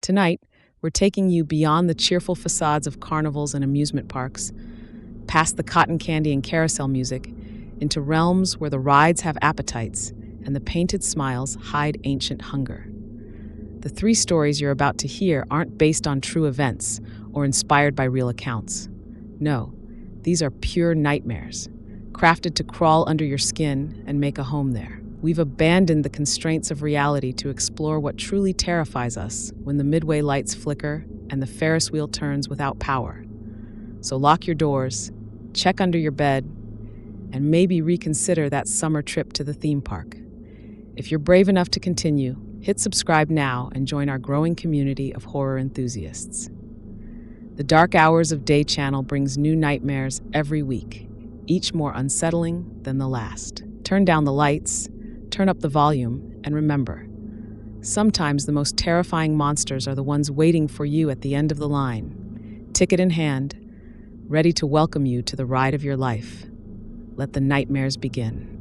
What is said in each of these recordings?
Tonight, we're taking you beyond the cheerful facades of carnivals and amusement parks, past the cotton candy and carousel music, into realms where the rides have appetites and the painted smiles hide ancient hunger. The three stories you're about to hear aren't based on true events or inspired by real accounts. No, these are pure nightmares, crafted to crawl under your skin and make a home there. We've abandoned the constraints of reality to explore what truly terrifies us when the midway lights flicker and the Ferris wheel turns without power. So lock your doors, check under your bed, and maybe reconsider that summer trip to the theme park. If you're brave enough to continue, hit subscribe now and join our growing community of horror enthusiasts. The Dark Hours of Day channel brings new nightmares every week, each more unsettling than the last. Turn down the lights, turn up the volume, and remember, sometimes the most terrifying monsters are the ones waiting for you at the end of the line, ticket in hand, ready to welcome you to the ride of your life. Let the nightmares begin.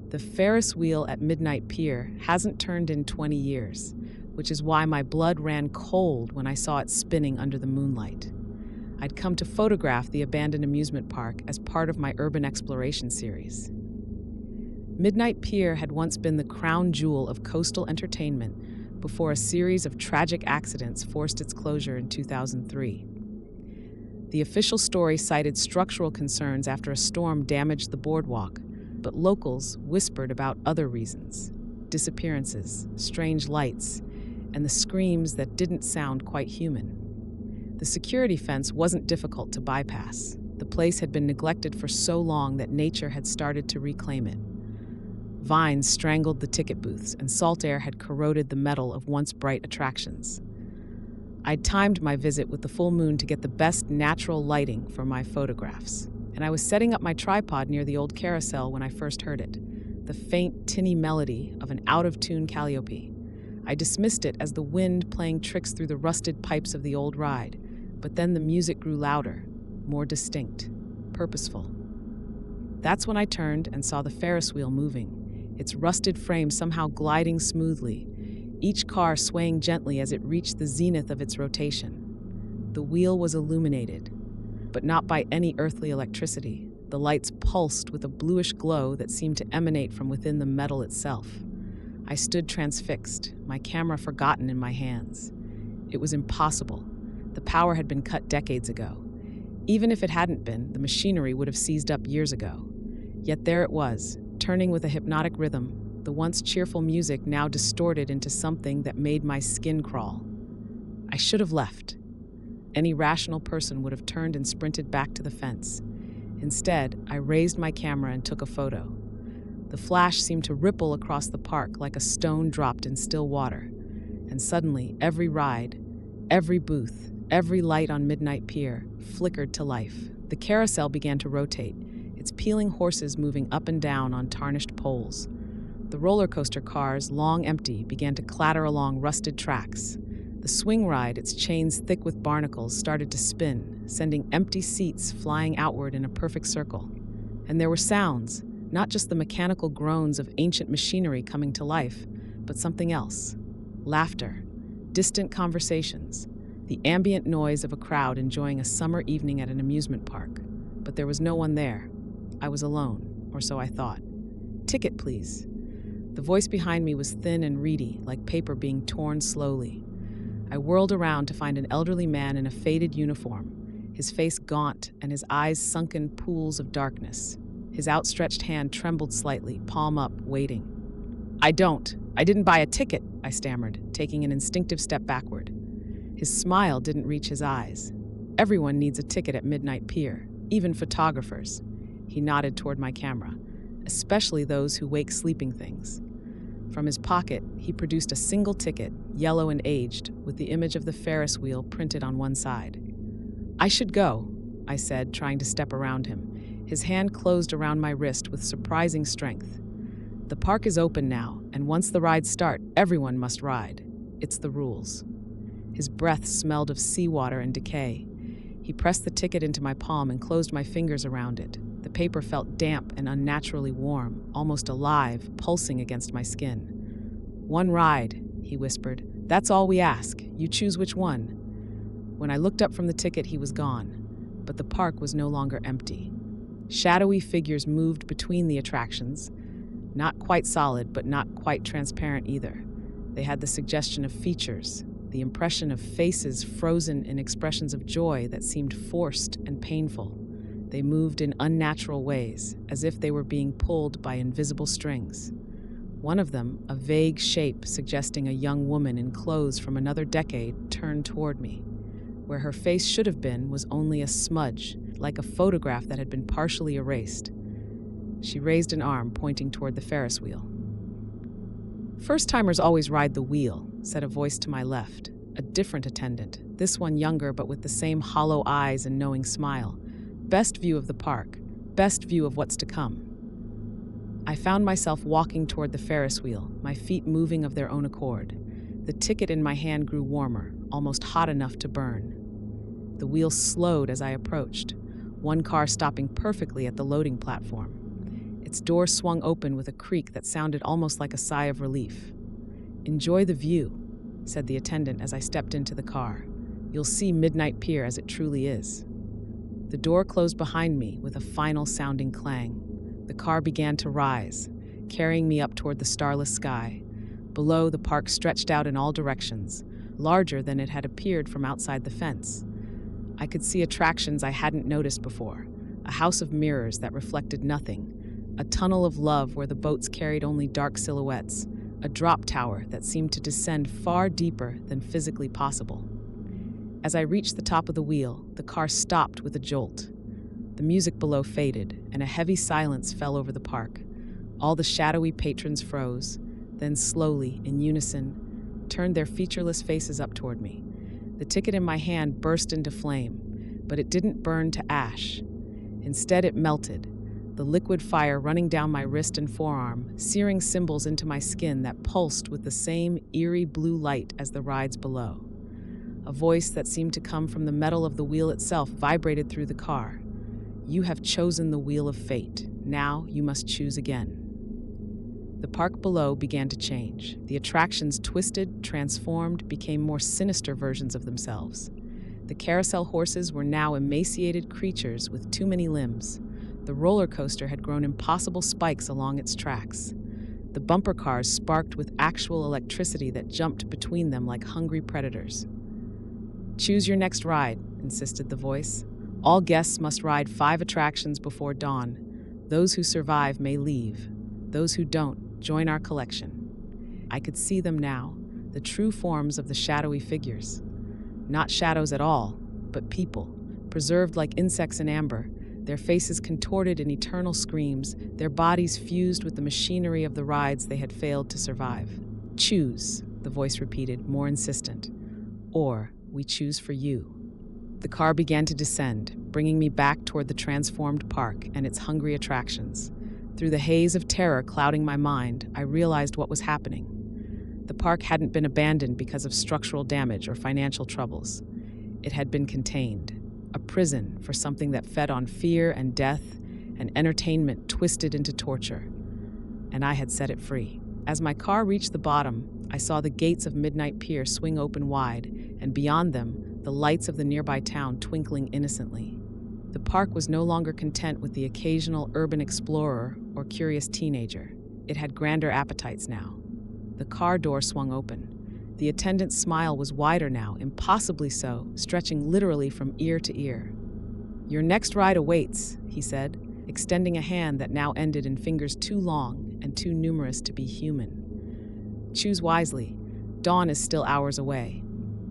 The Ferris wheel at Midnight Pier hasn't turned in 20 years, which is why my blood ran cold when I saw it spinning under the moonlight. I'd come to photograph the abandoned amusement park as part of my urban exploration series. Midnight Pier had once been the crown jewel of coastal entertainment before a series of tragic accidents forced its closure in 2003. The official story cited structural concerns after a storm damaged the boardwalk, but locals whispered about other reasons: disappearances, strange lights, and the screams that didn't sound quite human. The security fence wasn't difficult to bypass. The place had been neglected for so long that nature had started to reclaim it. Vines strangled the ticket booths, and salt air had corroded the metal of once bright attractions. I'd timed my visit with the full moon to get the best natural lighting for my photographs, and I was setting up my tripod near the old carousel when I first heard it, the faint, tinny melody of an out-of-tune calliope. I dismissed it as the wind playing tricks through the rusted pipes of the old ride, but then the music grew louder, more distinct, purposeful. That's when I turned and saw the Ferris wheel moving, its rusted frame somehow gliding smoothly, each car swaying gently as it reached the zenith of its rotation. The wheel was illuminated, but not by any earthly electricity. The lights pulsed with a bluish glow that seemed to emanate from within the metal itself. I stood transfixed, my camera forgotten in my hands. It was impossible. The power had been cut decades ago. Even if it hadn't been, the machinery would have seized up years ago. Yet there it was, turning with a hypnotic rhythm, the once cheerful music now distorted into something that made my skin crawl. I should have left. Any rational person would have turned and sprinted back to the fence. Instead, I raised my camera and took a photo. The flash seemed to ripple across the park like a stone dropped in still water. And suddenly, every ride, every booth, every light on Midnight Pier flickered to life. The carousel began to rotate, its peeling horses moving up and down on tarnished poles. The roller coaster cars, long empty, began to clatter along rusted tracks. The swing ride, its chains thick with barnacles, started to spin, sending empty seats flying outward in a perfect circle. And there were sounds, not just the mechanical groans of ancient machinery coming to life, but something else. Laughter, distant conversations, the ambient noise of a crowd enjoying a summer evening at an amusement park. But there was no one there. I was alone, or so I thought. "Ticket, please." The voice behind me was thin and reedy, like paper being torn slowly. I whirled around to find an elderly man in a faded uniform, his face gaunt and his eyes sunken pools of darkness. His outstretched hand trembled slightly, palm up, waiting. I didn't buy a ticket," I stammered, taking an instinctive step backward. His smile didn't reach his eyes. "Everyone needs a ticket at Midnight Pier, even photographers." He nodded toward my camera, "especially those who wake sleeping things." From his pocket, he produced a single ticket, yellow and aged, with the image of the Ferris wheel printed on one side. "I should go," I said, trying to step around him. His hand closed around my wrist with surprising strength. "The park is open now, and once the rides start, everyone must ride. It's the rules." His breath smelled of seawater and decay. He pressed the ticket into my palm and closed my fingers around it. The The paper felt damp and unnaturally warm, almost alive, pulsing against my skin. "One ride," he whispered. "That's all we ask. You choose which one." When I looked up from the ticket, he was gone, but the park was no longer empty. Shadowy figures moved between the attractions, not quite solid, but not quite transparent either. They had the suggestion of features, the impression of faces frozen in expressions of joy that seemed forced and painful. They moved in unnatural ways, as if they were being pulled by invisible strings. One of them, a vague shape suggesting a young woman in clothes from another decade, turned toward me. Where her face should have been was only a smudge, like a photograph that had been partially erased. She raised an arm, pointing toward the Ferris wheel. "First-timers always ride the wheel," said a voice to my left, a different attendant, this one younger but with the same hollow eyes and knowing smile. "Best view of the park, best view of what's to come." I found myself walking toward the Ferris wheel, my feet moving of their own accord. The ticket in my hand grew warmer, almost hot enough to burn. The wheel slowed as I approached, one car stopping perfectly at the loading platform. Its door swung open with a creak that sounded almost like a sigh of relief. "Enjoy the view," said the attendant as I stepped into the car. "You'll see Midnight Pier as it truly is." The door closed behind me with a final sounding clang. The car began to rise, carrying me up toward the starless sky. Below, the park stretched out in all directions, larger than it had appeared from outside the fence. I could see attractions I hadn't noticed before, a house of mirrors that reflected nothing, a tunnel of love where the boats carried only dark silhouettes, a drop tower that seemed to descend far deeper than physically possible. As I reached the top of the wheel, the car stopped with a jolt. The music below faded, and a heavy silence fell over the park. All the shadowy patrons froze, then slowly, in unison, turned their featureless faces up toward me. The ticket in my hand burst into flame, but it didn't burn to ash. Instead, it melted, the liquid fire running down my wrist and forearm, searing symbols into my skin that pulsed with the same eerie blue light as the rides below. A voice that seemed to come from the metal of the wheel itself vibrated through the car. "You have chosen the wheel of fate. Now you must choose again." The park below began to change. The attractions twisted, transformed, became more sinister versions of themselves. The carousel horses were now emaciated creatures with too many limbs. The roller coaster had grown impossible spikes along its tracks. The bumper cars sparked with actual electricity that jumped between them like hungry predators. "Choose your next ride," insisted the voice. "All guests must ride 5 attractions before dawn. Those who survive may leave. Those who don't, join our collection." I could see them now, the true forms of the shadowy figures. Not shadows at all, but people, preserved like insects in amber, their faces contorted in eternal screams, their bodies fused with the machinery of the rides they had failed to survive. "Choose," the voice repeated, more insistent. "Or we choose for you." The car began to descend, bringing me back toward the transformed park and its hungry attractions. Through the haze of terror clouding my mind, I realized what was happening. The park hadn't been abandoned because of structural damage or financial troubles. It had been contained, a prison for something that fed on fear and death and entertainment twisted into torture. And I had set it free. As my car reached the bottom, I saw the gates of Midnight Pier swing open wide, and beyond them, the lights of the nearby town twinkling innocently. The park was no longer content with the occasional urban explorer or curious teenager. It had grander appetites now. The car door swung open. The attendant's smile was wider now, impossibly so, stretching literally from ear to ear. "Your next ride awaits," he said, extending a hand that now ended in fingers too long and too numerous to be human. "Choose wisely. Dawn is still hours away."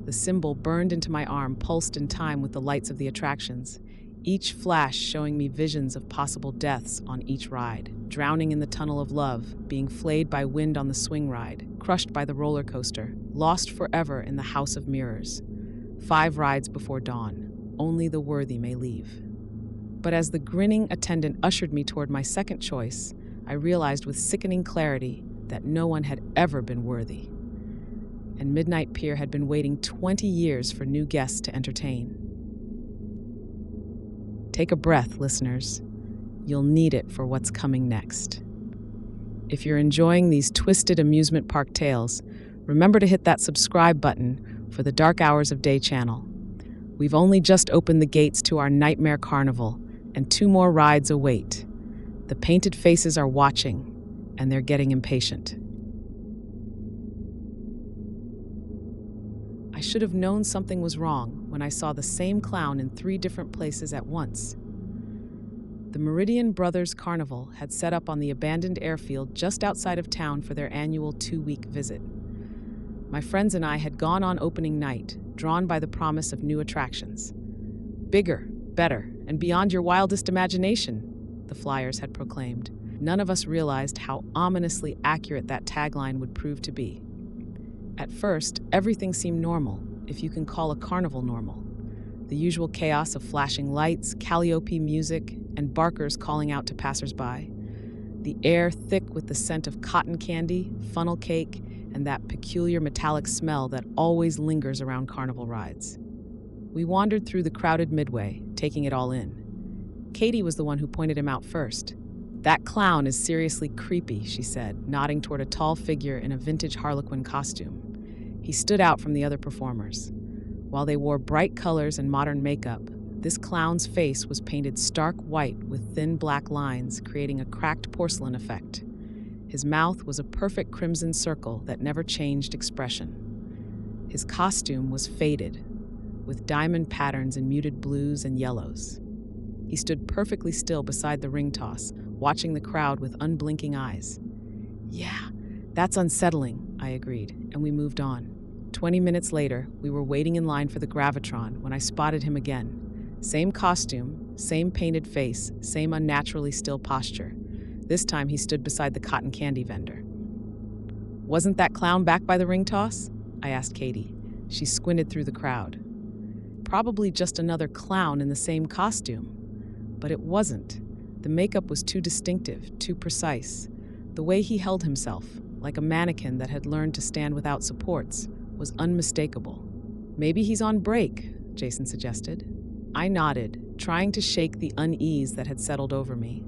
The symbol burned into my arm, pulsed in time with the lights of the attractions, each flash showing me visions of possible deaths on each ride. Drowning in the tunnel of love, being flayed by wind on the swing ride, crushed by the roller coaster, lost forever in the house of mirrors. 5 rides before dawn. Only the worthy may leave. But as the grinning attendant ushered me toward my second choice, I realized with sickening clarity that no one had ever been worthy. And Midnight Pier had been waiting 20 years for new guests to entertain. Take a breath, listeners. You'll need it for what's coming next. If you're enjoying these twisted amusement park tales, remember to hit that subscribe button for the Dark Hours of Day channel. We've only just opened the gates to our Nightmare Carnival, and 2 more rides await. The painted faces are watching, and they're getting impatient. I should have known something was wrong when I saw the same clown in 3 different places at once. The Meridian Brothers Carnival had set up on the abandoned airfield just outside of town for their annual 2-week visit. My friends and I had gone on opening night, drawn by the promise of new attractions. Bigger, better, and beyond your wildest imagination, the flyers had proclaimed. None of us realized how ominously accurate that tagline would prove to be. At first, everything seemed normal, if you can call a carnival normal. The usual chaos of flashing lights, calliope music, and barkers calling out to passersby. The air thick with the scent of cotton candy, funnel cake, and that peculiar metallic smell that always lingers around carnival rides. We wandered through the crowded midway, taking it all in. Katie was the one who pointed him out first. "That clown is seriously creepy," she said, nodding toward a tall figure in a vintage Harlequin costume. He stood out from the other performers. While they wore bright colors and modern makeup, this clown's face was painted stark white with thin black lines, creating a cracked porcelain effect. His mouth was a perfect crimson circle that never changed expression. His costume was faded, with diamond patterns in muted blues and yellows. He stood perfectly still beside the ring toss, watching the crowd with unblinking eyes. "Yeah, that's unsettling," I agreed, and we moved on. 20 minutes later, we were waiting in line for the Gravitron when I spotted him again. Same costume, same painted face, same unnaturally still posture. This time he stood beside the cotton candy vendor. "Wasn't that clown back by the ring toss?" I asked Katie. She squinted through the crowd. "Probably just another clown in the same costume." But it wasn't. The makeup was too distinctive, too precise. The way he held himself, like a mannequin that had learned to stand without supports, was unmistakable. "Maybe he's on break," Jason suggested. I nodded, trying to shake the unease that had settled over me.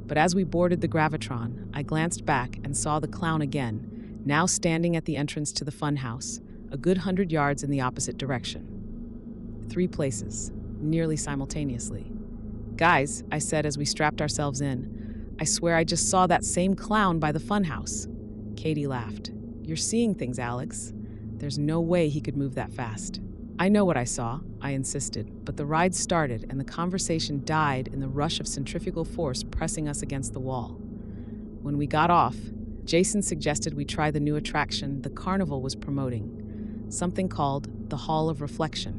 But as we boarded the Gravitron, I glanced back and saw the clown again, now standing at the entrance to the funhouse, a good 100 yards in the opposite direction. 3 places, nearly simultaneously. "Guys," I said as we strapped ourselves in, "I swear I just saw that same clown by the funhouse." Katie laughed. "You're seeing things, Alex. There's no way he could move that fast." "I know what I saw," I insisted, but the ride started and the conversation died in the rush of centrifugal force pressing us against the wall. When we got off, Jason suggested we try the new attraction the Carnival was promoting, something called the Hall of Reflection.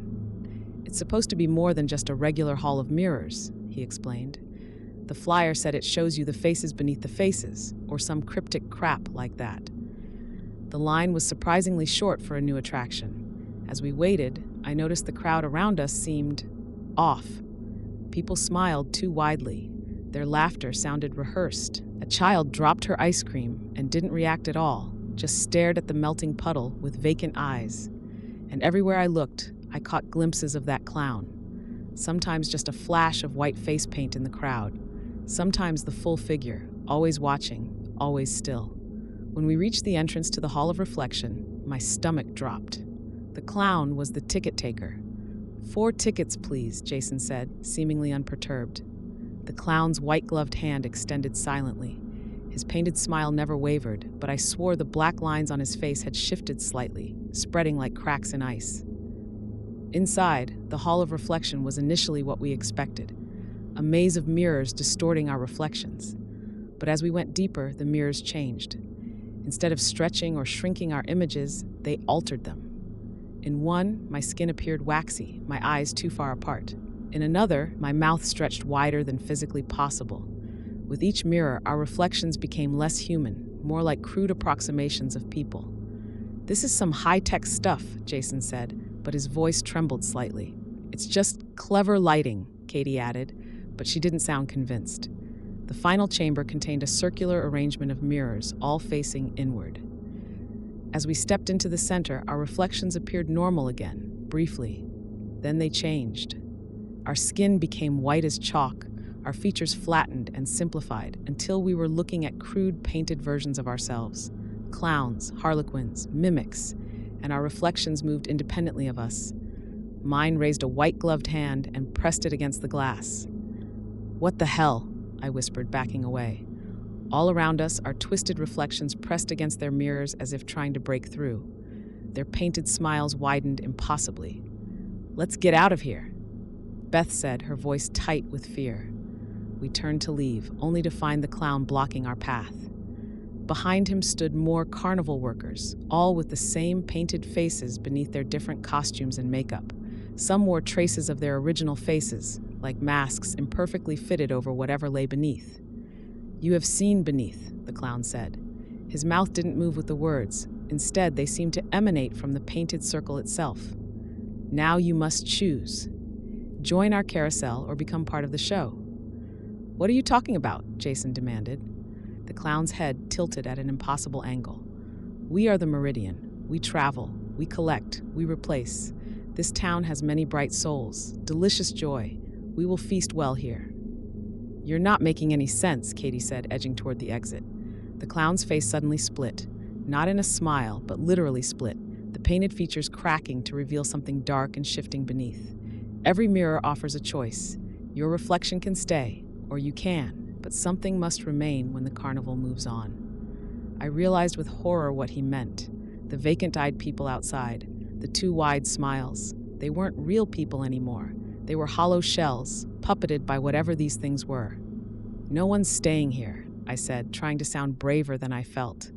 "It's supposed to be more than just a regular hall of mirrors," he explained. "The flyer said it shows you the faces beneath the faces, or some cryptic crap like that." The line was surprisingly short for a new attraction. As we waited, I noticed the crowd around us seemed off. People smiled too widely. Their laughter sounded rehearsed. A child dropped her ice cream and didn't react at all, just stared at the melting puddle with vacant eyes. And everywhere I looked, I caught glimpses of that clown. Sometimes just a flash of white face paint in the crowd. Sometimes the full figure, always watching, always still. When we reached the entrance to the Hall of Reflection, my stomach dropped. The clown was the ticket taker. "4 tickets, please," Jason said, seemingly unperturbed. The clown's white-gloved hand extended silently. His painted smile never wavered, but I swore the black lines on his face had shifted slightly, spreading like cracks in ice. Inside, the Hall of Reflection was initially what we expected, a maze of mirrors distorting our reflections. But as we went deeper, the mirrors changed. Instead of stretching or shrinking our images, they altered them. In one, my skin appeared waxy, my eyes too far apart. In another, my mouth stretched wider than physically possible. With each mirror, our reflections became less human, more like crude approximations of people. "This is some high-tech stuff," Jason said, but his voice trembled slightly. "It's just clever lighting," Katie added, but she didn't sound convinced. The final chamber contained a circular arrangement of mirrors, all facing inward. As we stepped into the center, our reflections appeared normal again, briefly. Then they changed. Our skin became white as chalk, our features flattened and simplified until we were looking at crude painted versions of ourselves. Clowns, harlequins, mimics, and our reflections moved independently of us. Mine raised a white-gloved hand and pressed it against the glass. "What the hell?" I whispered, backing away. All around us, our twisted reflections pressed against their mirrors as if trying to break through. Their painted smiles widened impossibly. "Let's get out of here," Beth said, her voice tight with fear. We turned to leave, only to find the clown blocking our path. Behind him stood more carnival workers, all with the same painted faces beneath their different costumes and makeup. Some wore traces of their original faces, like masks imperfectly fitted over whatever lay beneath. "You have seen beneath," the clown said. His mouth didn't move with the words. Instead, they seemed to emanate from the painted circle itself. "Now you must choose. Join our carousel or become part of the show." "What are you talking about?" Jason demanded. The clown's head tilted at an impossible angle. "We are the Meridian. We travel, we collect, we replace. This town has many bright souls, delicious joy. We will feast well here." "You're not making any sense," Katie said, edging toward the exit. The clown's face suddenly split, not in a smile, but literally split, the painted features cracking to reveal something dark and shifting beneath. Every mirror offers a choice. Your reflection can stay, or you can, but something must remain when the carnival moves on. I realized with horror what he meant. The vacant-eyed people outside, the two wide smiles. They weren't real people anymore. They were hollow shells, puppeted by whatever these things were. "No one's staying here," I said, trying to sound braver than I felt.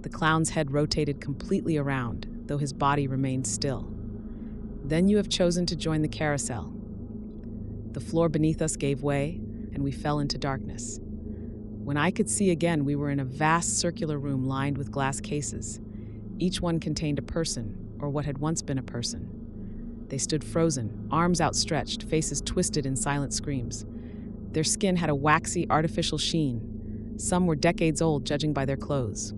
The clown's head rotated completely around, though his body remained still. "Then you have chosen to join the carousel." The floor beneath us gave way, and we fell into darkness. When I could see again, we were in a vast circular room lined with glass cases. Each one contained a person, or what had once been a person. They stood frozen, arms outstretched, faces twisted in silent screams. Their skin had a waxy, artificial sheen. Some were decades old, judging by their clothes.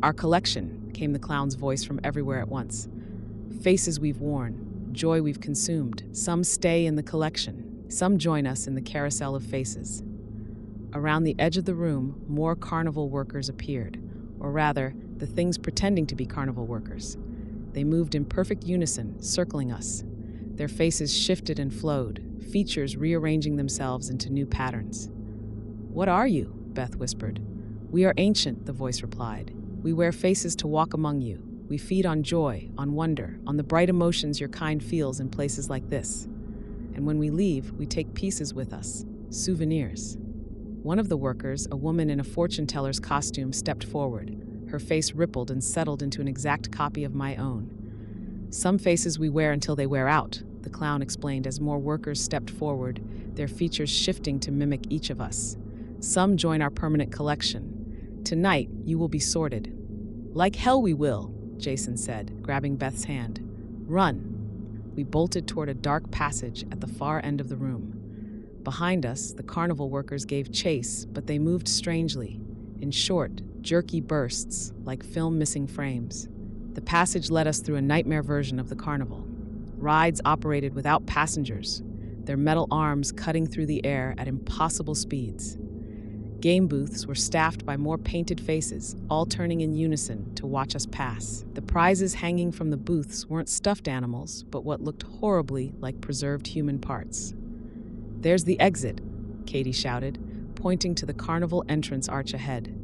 "Our collection," came the clown's voice from everywhere at once. "Faces we've worn, joy we've consumed. Some stay in the collection. Some join us in the carousel of faces." Around the edge of the room, more carnival workers appeared, or rather, the things pretending to be carnival workers. They moved in perfect unison, circling us. Their faces shifted and flowed, features rearranging themselves into new patterns. "What are you?" Beth whispered. "We are ancient," the voice replied. "We wear faces to walk among you. We feed on joy, on wonder, on the bright emotions your kind feels in places like this. And when we leave, we take pieces with us, souvenirs." One of the workers, a woman in a fortune teller's costume, stepped forward. Her face rippled and settled into an exact copy of my own. "Some faces we wear until they wear out," the clown explained as more workers stepped forward, their features shifting to mimic each of us. "Some join our permanent collection. Tonight, you will be sorted." "Like hell we will," Jason said, grabbing Beth's hand. "Run." We bolted toward a dark passage at the far end of the room. Behind us, the carnival workers gave chase, but they moved strangely, in short, jerky bursts, like film missing frames. The passage led us through a nightmare version of the carnival. Rides operated without passengers, their metal arms cutting through the air at impossible speeds. Game booths were staffed by more painted faces, all turning in unison to watch us pass. The prizes hanging from the booths weren't stuffed animals, but what looked horribly like preserved human parts. "There's the exit," Katie shouted, pointing to the carnival entrance arch ahead.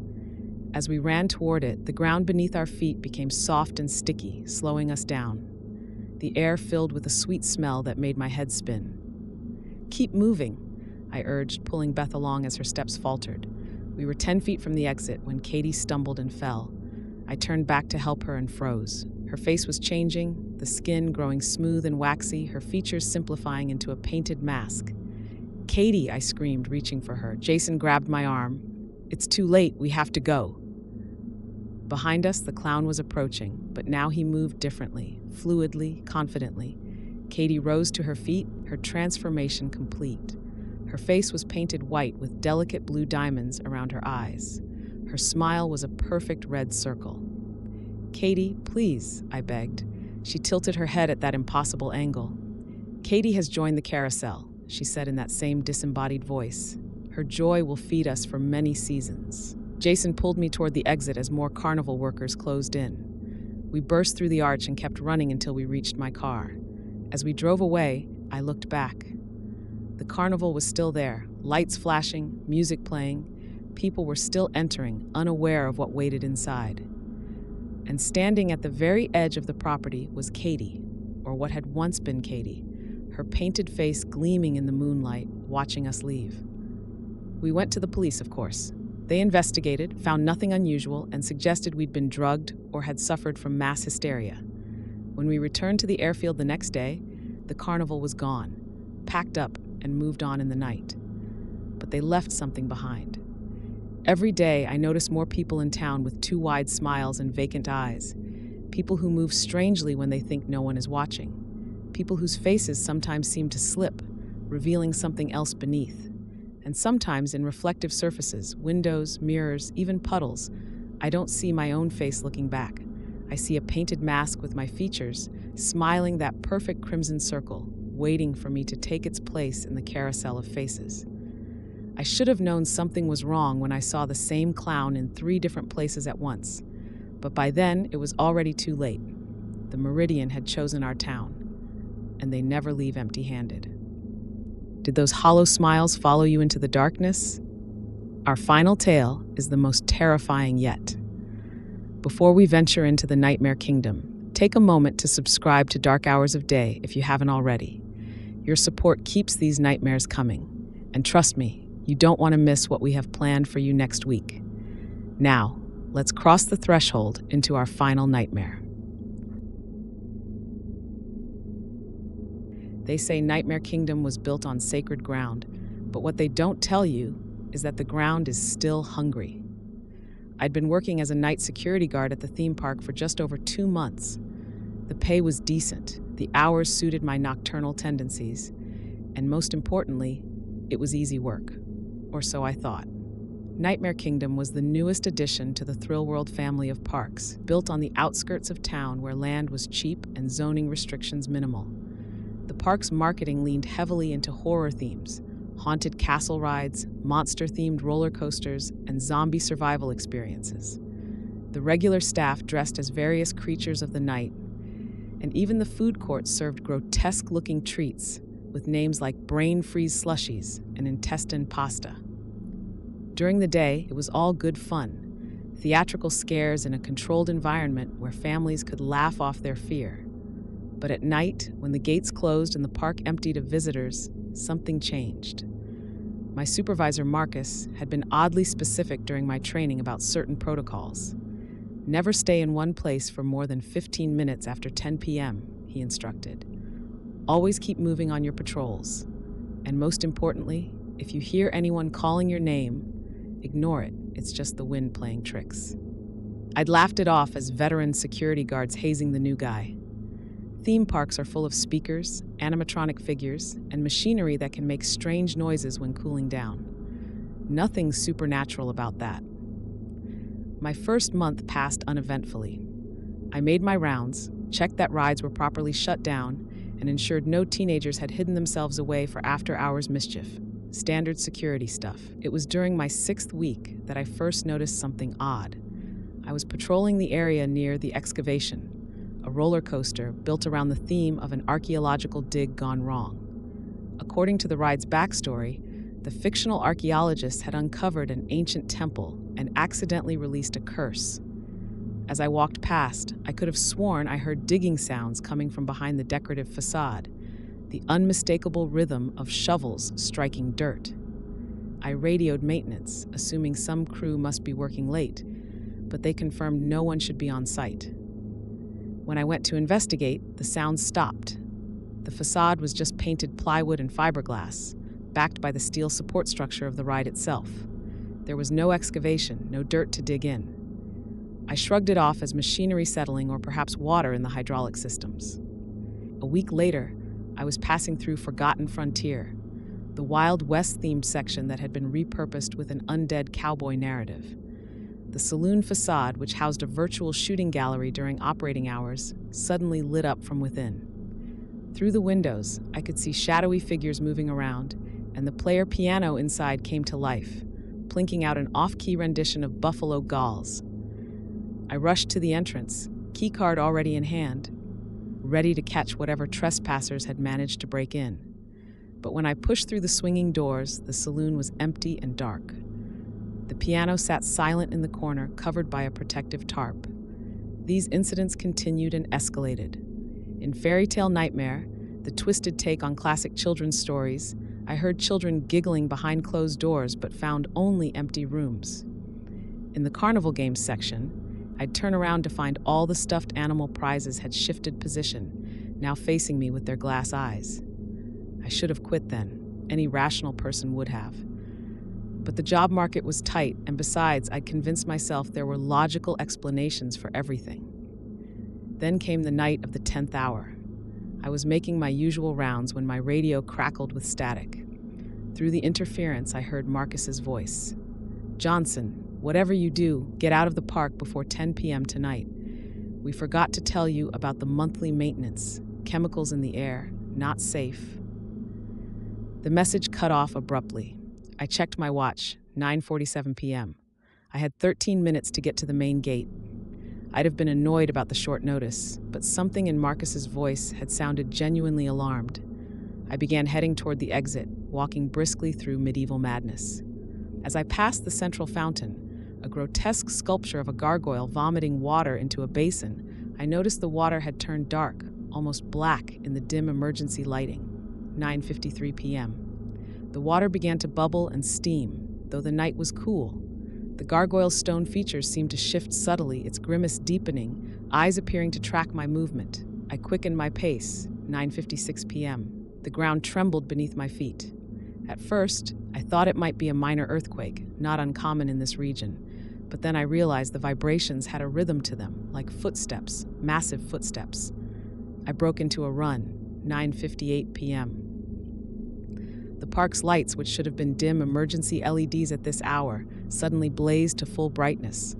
As we ran toward it, the ground beneath our feet became soft and sticky, slowing us down. The air filled with a sweet smell that made my head spin. "Keep moving," I urged, pulling Beth along as her steps faltered. We were 10 feet from the exit when Katie stumbled and fell. I turned back to help her and froze. Her face was changing, the skin growing smooth and waxy, her features simplifying into a painted mask. "Katie," I screamed, reaching for her. Jason grabbed my arm. "It's too late, we have to go." Behind us, the clown was approaching, but now he moved differently, fluidly, confidently. Katie rose to her feet, her transformation complete. Her face was painted white with delicate blue diamonds around her eyes. Her smile was a perfect red circle. "Katie, please," I begged. She tilted her head at that impossible angle. "Katie has joined the carousel. she said in that same disembodied voice. Her joy will feed us for many seasons. Jason pulled me toward the exit as more carnival workers closed in. We burst through the arch and kept running until we reached my car. As we drove away, I looked back. The carnival was still there, lights flashing, music playing. People were still entering, unaware of what waited inside. And standing at the very edge of the property was Katie, or what had once been Katie, her painted face gleaming in the moonlight, watching us leave. We went to the police, of course. They investigated, found nothing unusual, and suggested we'd been drugged or had suffered from mass hysteria. When we returned to the airfield the next day, the carnival was gone, packed up and moved on in the night. But they left something behind. Every day, I notice more people in town with too wide smiles and vacant eyes. People who move strangely when they think no one is watching. People whose faces sometimes seem to slip, revealing something else beneath. And sometimes in reflective surfaces, windows, mirrors, even puddles, I don't see my own face looking back. I see a painted mask with my features, smiling that perfect crimson circle, waiting for me to take its place in the carousel of faces. I should have known something was wrong when I saw the same clown in 3 different places at once. But by then, it was already too late. The Meridian had chosen our town, and they never leave empty-handed. Did those hollow smiles follow you into the darkness? Our final tale is the most terrifying yet. Before we venture into the Nightmare Kingdom, take a moment to subscribe to Dark Hours of Day if you haven't already. Your support keeps these nightmares coming. And trust me, you don't want to miss what we have planned for you next week. Now, let's cross the threshold into our final nightmare. They say Nightmare Kingdom was built on sacred ground, but what they don't tell you is that the ground is still hungry. I'd been working as a night security guard at the theme park for just over 2 months. The pay was decent, the hours suited my nocturnal tendencies, and most importantly, it was easy work. Or so I thought. Nightmare Kingdom was the newest addition to the Thrill World family of parks, built on the outskirts of town where land was cheap and zoning restrictions minimal. The park's marketing leaned heavily into horror themes, haunted castle rides, monster-themed roller coasters, and zombie survival experiences. The regular staff dressed as various creatures of the night, and even the food court served grotesque-looking treats with names like brain freeze slushies and intestine pasta. During the day, it was all good fun, theatrical scares in a controlled environment where families could laugh off their fear. But at night, when the gates closed and the park emptied of visitors, something changed. My supervisor, Marcus, had been oddly specific during my training about certain protocols. Never stay in one place for more than 15 minutes after 10 p.m., he instructed. Always keep moving on your patrols. And most importantly, if you hear anyone calling your name, ignore it. It's just the wind playing tricks. I'd laughed it off as veteran security guards hazing the new guy. Theme parks are full of speakers, animatronic figures, and machinery that can make strange noises when cooling down. Nothing supernatural about that. My first month passed uneventfully. I made my rounds, checked that rides were properly shut down, and ensured no teenagers had hidden themselves away for after-hours mischief. Standard security stuff. It was during my 6th week that I first noticed something odd. I was patrolling the area near the excavation, a roller coaster built around the theme of an archaeological dig gone wrong. According to the ride's backstory, the fictional archaeologists had uncovered an ancient temple and accidentally released a curse. As I walked past, I could have sworn I heard digging sounds coming from behind the decorative facade, the unmistakable rhythm of shovels striking dirt. I radioed maintenance, assuming some crew must be working late, but they confirmed no one should be on site. When I went to investigate, the sounds stopped. The facade was just painted plywood and fiberglass, backed by the steel support structure of the ride itself. There was no excavation, no dirt to dig in. I shrugged it off as machinery settling or perhaps water in the hydraulic systems. A week later, I was passing through Forgotten Frontier, the Wild West-themed section that had been repurposed with an undead cowboy narrative. The saloon facade, which housed a virtual shooting gallery during operating hours, suddenly lit up from within. Through the windows, I could see shadowy figures moving around, and the player piano inside came to life, plinking out an off-key rendition of Buffalo Galls. I rushed to the entrance, keycard already in hand, ready to catch whatever trespassers had managed to break in. But when I pushed through the swinging doors, the saloon was empty and dark. The piano sat silent in the corner, covered by a protective tarp. These incidents continued and escalated. In Fairy Tale Nightmare, the twisted take on classic children's stories, I heard children giggling behind closed doors but found only empty rooms. In the Carnival Games section, I'd turn around to find all the stuffed animal prizes had shifted position, now facing me with their glass eyes. I should have quit then. Any rational person would have. But the job market was tight, and besides, I'd convinced myself there were logical explanations for everything. Then came the night of the 10th hour. I was making my usual rounds when my radio crackled with static. Through the interference, I heard Marcus's voice. "Johnson, whatever you do, get out of the park before 10 p.m. tonight. We forgot to tell you about the monthly maintenance. Chemicals in the air, not safe." The message cut off abruptly. I checked my watch, 9:47 p.m. I had 13 minutes to get to the main gate. I'd have been annoyed about the short notice, but something in Marcus's voice had sounded genuinely alarmed. I began heading toward the exit, walking briskly through medieval madness. As I passed the central fountain, a grotesque sculpture of a gargoyle vomiting water into a basin, I noticed the water had turned dark, almost black in the dim emergency lighting. 9:53 p.m. The water began to bubble and steam, though the night was cool. The gargoyle's stone features seemed to shift subtly, its grimace deepening, eyes appearing to track my movement. I quickened my pace, 9:56 p.m. The ground trembled beneath my feet. At first, I thought it might be a minor earthquake, not uncommon in this region. But then I realized the vibrations had a rhythm to them, like footsteps, massive footsteps. I broke into a run, 9:58 p.m. The park's lights, which should have been dim emergency LEDs at this hour, suddenly blazed to full brightness.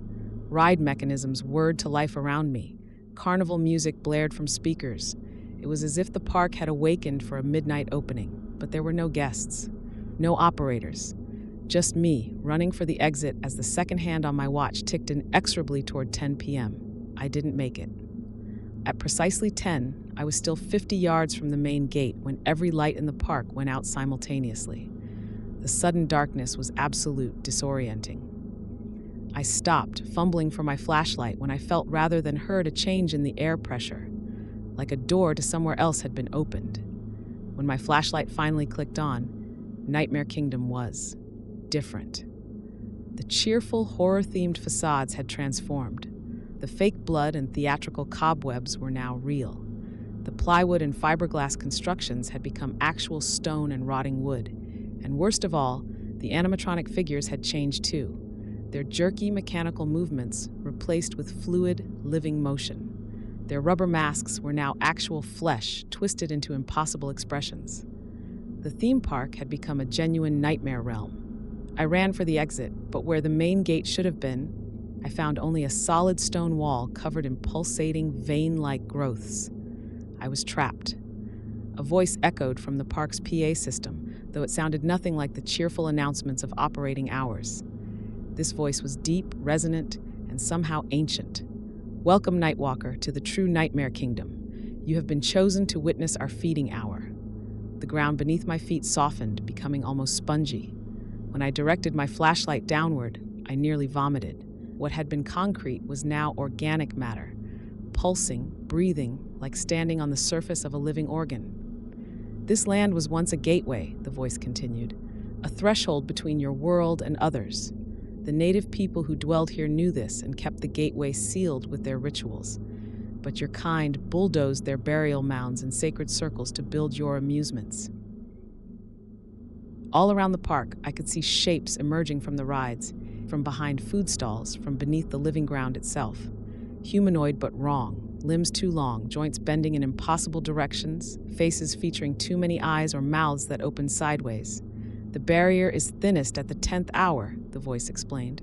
Ride mechanisms whirred to life around me. Carnival music blared from speakers. It was as if the park had awakened for a midnight opening, but there were no guests, no operators. Just me, running for the exit as the second hand on my watch ticked inexorably toward 10 p.m. I didn't make it. At precisely 10, I was still 50 yards from the main gate when every light in the park went out simultaneously. The sudden darkness was absolute, disorienting. I stopped, fumbling for my flashlight, when I felt rather than heard a change in the air pressure, like a door to somewhere else had been opened. When my flashlight finally clicked on, Nightmare Kingdom was different. The cheerful, horror-themed facades had transformed. The fake blood and theatrical cobwebs were now real. The plywood and fiberglass constructions had become actual stone and rotting wood. And worst of all, the animatronic figures had changed too. Their jerky mechanical movements replaced with fluid, living motion. Their rubber masks were now actual flesh, twisted into impossible expressions. The theme park had become a genuine nightmare realm. I ran for the exit, but where the main gate should have been, I found only a solid stone wall covered in pulsating, vein-like growths. I was trapped. A voice echoed from the park's PA system, though it sounded nothing like the cheerful announcements of operating hours. This voice was deep, resonant, and somehow ancient. "Welcome, Nightwalker, to the true Nightmare Kingdom. You have been chosen to witness our feeding hour." The ground beneath my feet softened, becoming almost spongy. When I directed my flashlight downward, I nearly vomited. What had been concrete was now organic matter, pulsing, breathing, like standing on the surface of a living organ. "This land was once a gateway," the voice continued, "a threshold between your world and others. The native people who dwelled here knew this and kept the gateway sealed with their rituals. But your kind bulldozed their burial mounds and sacred circles to build your amusements." All around the park, I could see shapes emerging from the rides, from behind food stalls, from beneath the living ground itself. Humanoid but wrong, limbs too long, joints bending in impossible directions, faces featuring too many eyes or mouths that open sideways. "The barrier is thinnest at the 10th hour, the voice explained.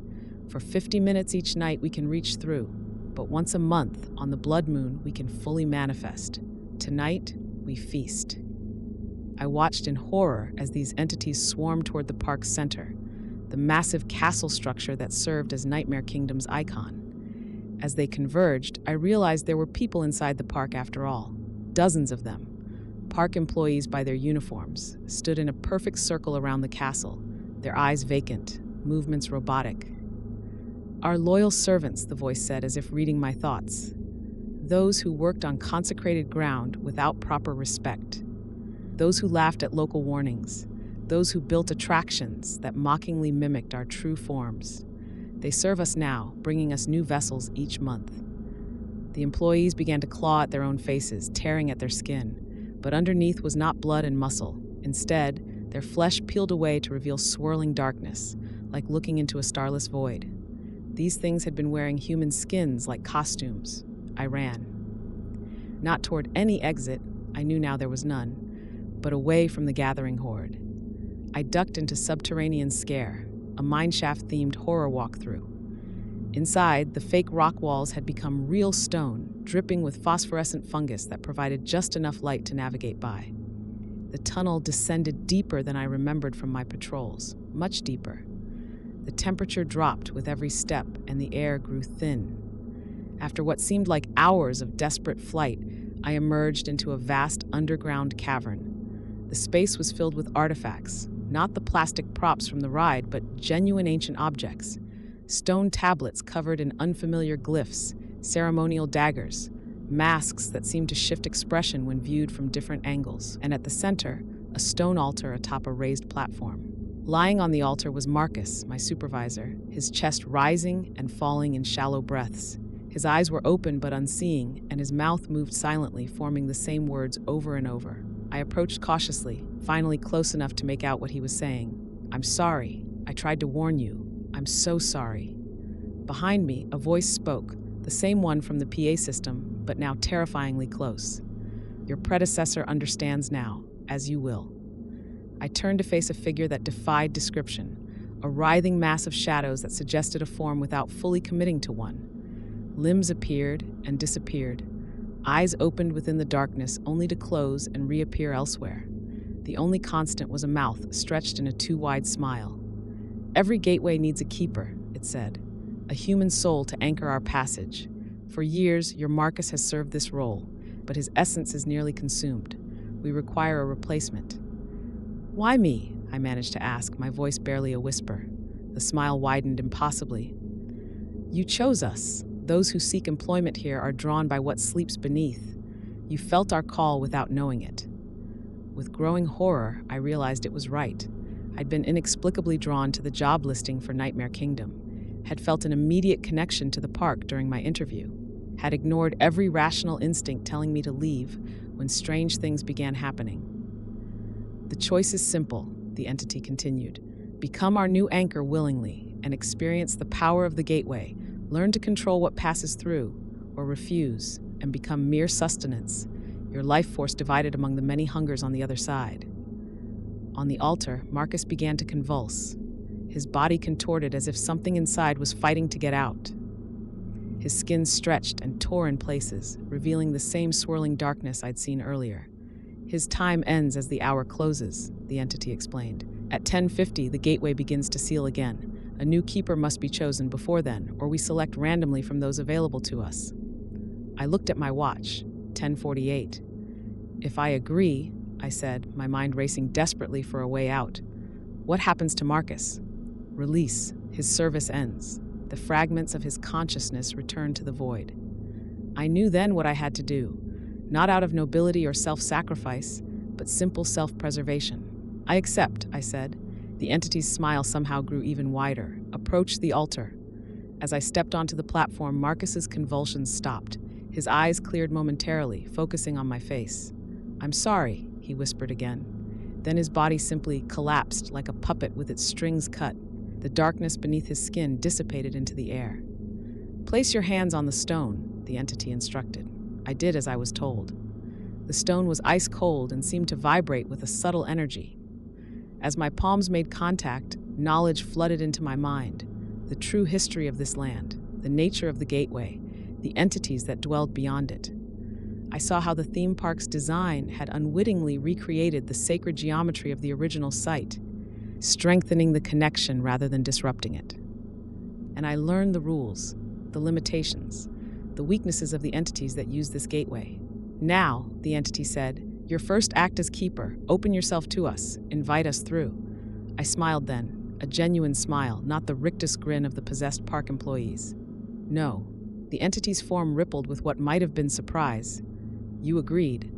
"For 50 minutes each night we can reach through, but once a month, on the blood moon, we can fully manifest. Tonight, we feast. I watched in horror as these entities swarmed toward the park's center, the massive castle structure that served as Nightmare Kingdom's icon. As they converged, I realized there were people inside the park after all, dozens of them. Park employees by their uniforms stood in a perfect circle around the castle, their eyes vacant, movements robotic. "Our loyal servants," the voice said, as if reading my thoughts. "Those who worked on consecrated ground without proper respect. Those who laughed at local warnings. Those who built attractions that mockingly mimicked our true forms. They serve us now, bringing us new vessels each month." The employees began to claw at their own faces, tearing at their skin. But underneath was not blood and muscle. Instead, their flesh peeled away to reveal swirling darkness, like looking into a starless void. These things had been wearing human skins like costumes. I ran. Not toward any exit, I knew now there was none, but away from the gathering horde. I ducked into Subterranean Scare, a mineshaft-themed horror walkthrough. Inside, the fake rock walls had become real stone, dripping with phosphorescent fungus that provided just enough light to navigate by. The tunnel descended deeper than I remembered from my patrols, much deeper. The temperature dropped with every step, and the air grew thin. After what seemed like hours of desperate flight, I emerged into a vast underground cavern. The space was filled with artifacts, not the plastic props from the ride, but genuine ancient objects. Stone tablets covered in unfamiliar glyphs, ceremonial daggers, masks that seemed to shift expression when viewed from different angles, and at the center, a stone altar atop a raised platform. Lying on the altar was Marcus, my supervisor, his chest rising and falling in shallow breaths. His eyes were open but unseeing, and his mouth moved silently, forming the same words over and over. I approached cautiously, finally close enough to make out what he was saying. "I'm sorry. I tried to warn you. I'm so sorry." Behind me, a voice spoke, the same one from the PA system, but now terrifyingly close. "Your predecessor understands now, as you will." I turned to face a figure that defied description, a writhing mass of shadows that suggested a form without fully committing to one. Limbs appeared and disappeared. Eyes opened within the darkness, only to close and reappear elsewhere. The only constant was a mouth stretched in a too-wide smile. "Every gateway needs a keeper," it said, "a human soul to anchor our passage. For years, your Marcus has served this role, but his essence is nearly consumed. We require a replacement." "Why me?" I managed to ask, my voice barely a whisper. The smile widened impossibly. "You chose us. Those who seek employment here are drawn by what sleeps beneath. You felt our call without knowing it." With growing horror, I realized it was right. I'd been inexplicably drawn to the job listing for Nightmare Kingdom, had felt an immediate connection to the park during my interview, had ignored every rational instinct telling me to leave when strange things began happening. "The choice is simple," the entity continued. "Become our new anchor willingly and experience the power of the gateway. Learn to control what passes through, or refuse, and become mere sustenance, your life force divided among the many hungers on the other side." On the altar, Marcus began to convulse. His body contorted as if something inside was fighting to get out. His skin stretched and tore in places, revealing the same swirling darkness I'd seen earlier. "His time ends as the hour closes," the entity explained. "At 10:50, the gateway begins to seal again. A new keeper must be chosen before then, or we select randomly from those available to us." I looked at my watch, 10:48. "If I agree," I said, my mind racing desperately for a way out. "What happens to Marcus?" "Release. His service ends. The fragments of his consciousness return to the void." I knew then what I had to do, not out of nobility or self-sacrifice, but simple self-preservation. "I accept," I said. The entity's smile somehow grew even wider. "Approach the altar." As I stepped onto the platform, Marcus's convulsions stopped. His eyes cleared momentarily, focusing on my face. "I'm sorry," he whispered again. Then his body simply collapsed like a puppet with its strings cut. The darkness beneath his skin dissipated into the air. "Place your hands on the stone," the entity instructed. I did as I was told. The stone was ice cold and seemed to vibrate with a subtle energy. As my palms made contact, knowledge flooded into my mind. The true history of this land, the nature of the gateway, the entities that dwelled beyond it. I saw how the theme park's design had unwittingly recreated the sacred geometry of the original site, strengthening the connection rather than disrupting it. And I learned the rules, the limitations, the weaknesses of the entities that use this gateway. Now, the entity said, your first act as keeper, open yourself to us, invite us through. I smiled then, a genuine smile, not the rictus grin of the possessed park employees. No, the entity's form rippled with what might have been surprise. You agreed.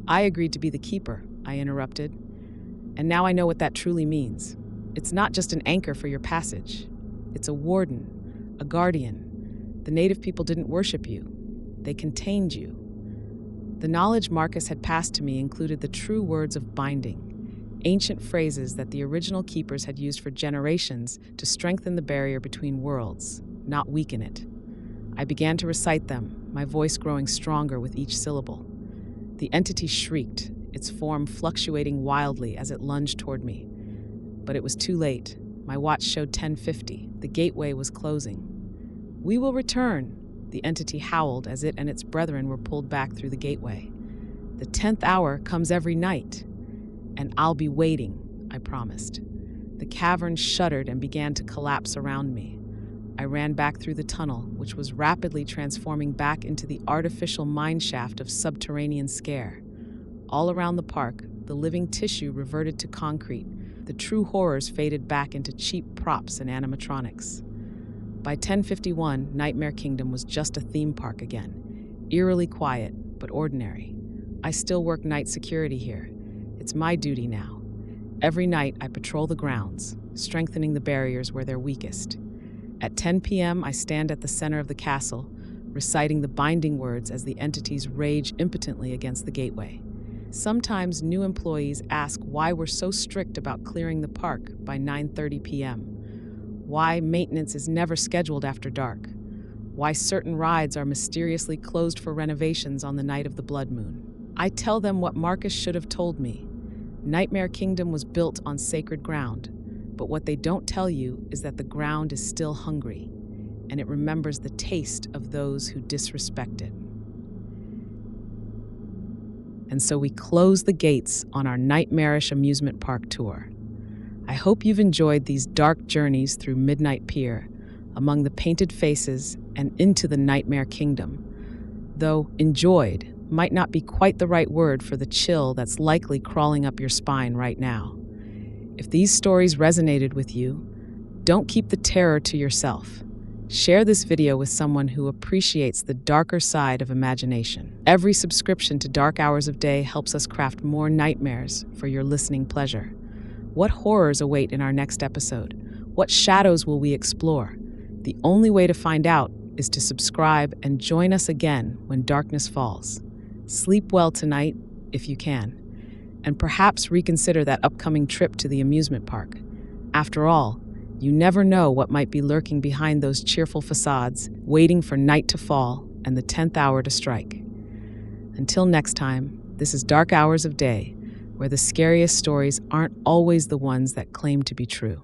I agreed to be the keeper, I interrupted. And now I know what that truly means. It's not just an anchor for your passage. It's a warden, a guardian. The native people didn't worship you. They contained you. The knowledge Marcus had passed to me included the true words of binding, ancient phrases that the original keepers had used for generations to strengthen the barrier between worlds, not weaken it. I began to recite them, my voice growing stronger with each syllable. The entity shrieked, its form fluctuating wildly as it lunged toward me. But it was too late. My watch showed 10:50. The gateway was closing. We will return, the entity howled as it and its brethren were pulled back through the gateway. The 10th hour comes every night, and I'll be waiting, I promised. The cavern shuddered and began to collapse around me. I ran back through the tunnel, which was rapidly transforming back into the artificial mine shaft of subterranean scare. All around the park, the living tissue reverted to concrete. The true horrors faded back into cheap props and animatronics. By 10:51, Nightmare Kingdom was just a theme park again, eerily quiet, but ordinary. I still work night security here. It's my duty now. Every night, I patrol the grounds, strengthening the barriers where they're weakest. At 10 p.m., I stand at the center of the castle, reciting the binding words as the entities rage impotently against the gateway. Sometimes new employees ask why we're so strict about clearing the park by 9:30 p.m., why maintenance is never scheduled after dark, why certain rides are mysteriously closed for renovations on the night of the blood moon. I tell them what Marcus should have told me. Nightmare Kingdom was built on sacred ground, but what they don't tell you is that the ground is still hungry, and it remembers the taste of those who disrespect it. And so we close the gates on our nightmarish amusement park tour. I hope you've enjoyed these dark journeys through Midnight Pier, among the painted faces and into the Nightmare Kingdom. Though enjoyed might not be quite the right word for the chill that's likely crawling up your spine right now. If these stories resonated with you, don't keep the terror to yourself. Share this video with someone who appreciates the darker side of imagination. Every subscription to Dark Hours of Day helps us craft more nightmares for your listening pleasure. What horrors await in our next episode? What shadows will we explore? The only way to find out is to subscribe and join us again when darkness falls. Sleep well tonight, if you can, and perhaps reconsider that upcoming trip to the amusement park. After all, you never know what might be lurking behind those cheerful facades, waiting for night to fall and the 10th hour to strike. Until next time, this is Dark Hours of Day, where the scariest stories aren't always the ones that claim to be true.